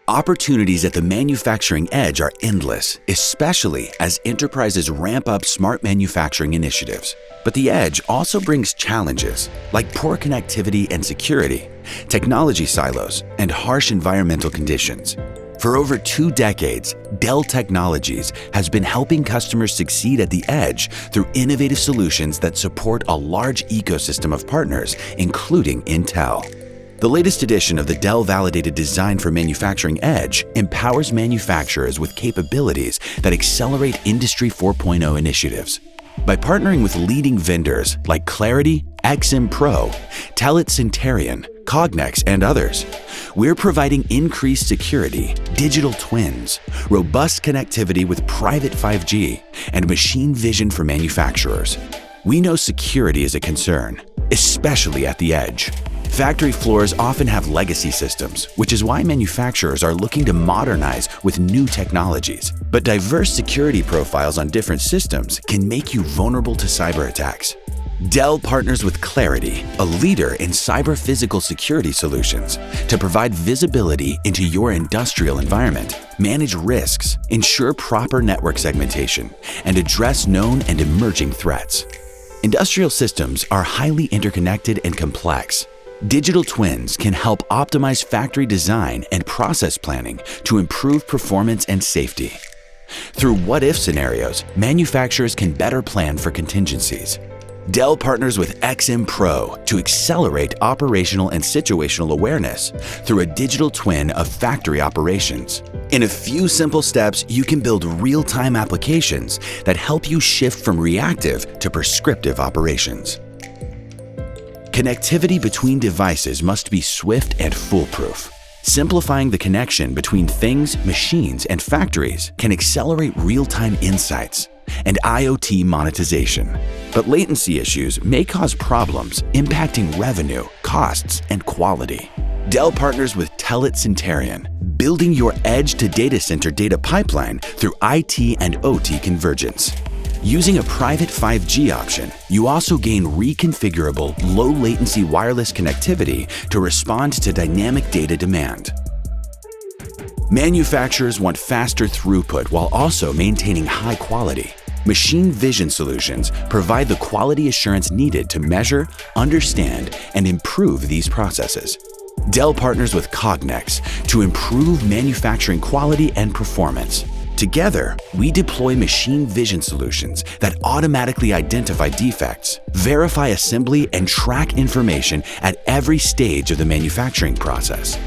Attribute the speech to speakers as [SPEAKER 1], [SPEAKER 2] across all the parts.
[SPEAKER 1] Opportunities at the manufacturing edge are endless, especially as enterprises ramp up smart manufacturing initiatives. But the edge also brings challenges like poor connectivity and security, technology silos, and harsh environmental conditions. For over 2 decades, Dell Technologies has been helping customers succeed at the edge through innovative solutions that support a large ecosystem of partners, including Intel. The latest edition of the Dell Validated Design for Manufacturing Edge empowers manufacturers with capabilities that accelerate Industry 4.0 initiatives. By partnering with leading vendors like Clarity, XM Pro, Telit Centarion, Cognex, and others, we're providing increased security, digital twins, robust connectivity with private 5G, and machine vision for manufacturers. We know security is a concern, especially at the edge. Factory floors often have legacy systems, which is why manufacturers are looking to modernize with new technologies. But diverse security profiles on different systems can make you vulnerable to cyber attacks. Dell partners with Clarity, a leader in cyber physical security solutions, to provide visibility into your industrial environment, manage risks, ensure proper network segmentation, and address known and emerging threats. Industrial systems are highly interconnected and complex. Digital twins can help optimize factory design and process planning to improve performance and safety. Through what-if scenarios, manufacturers can better plan for contingencies. Dell partners with XM Pro to accelerate operational and situational awareness through a digital twin of factory operations. In a few simple steps, you can build real-time applications that help you shift from reactive to prescriptive operations. Connectivity between devices must be swift and foolproof. Simplifying the connection between things, machines, and factories can accelerate real-time insights and IoT monetization. But latency issues may cause problems impacting revenue, costs, and quality. Dell partners with Telit Centarion, building your edge-to-data center data pipeline through IT and OT convergence. Using a private 5G option, you also gain reconfigurable, low-latency wireless connectivity to respond to dynamic data demand. Manufacturers want faster throughput while also maintaining high quality. Machine vision solutions provide the quality assurance needed to measure, understand, and improve these processes. Dell partners with Cognex to improve manufacturing quality and performance. Together, we deploy machine vision solutions that automatically identify defects, verify assembly, and track information at every stage of the manufacturing process.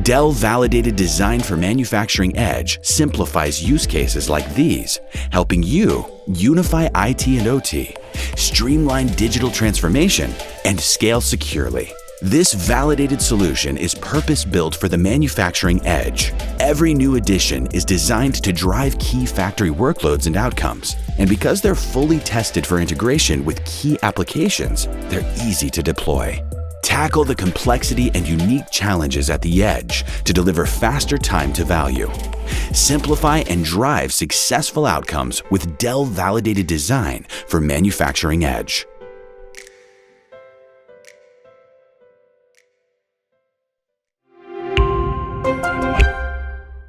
[SPEAKER 1] Dell Validated Design for Manufacturing Edge simplifies use cases like these, helping you unify IT and OT, streamline digital transformation, and scale securely. This validated solution is purpose-built for the manufacturing edge. Every new addition is designed to drive key factory workloads and outcomes. And because they're fully tested for integration with key applications, they're easy to deploy. Tackle the complexity and unique challenges at the edge to deliver faster time to value. Simplify and drive successful outcomes with Dell Validated Design for Manufacturing Edge.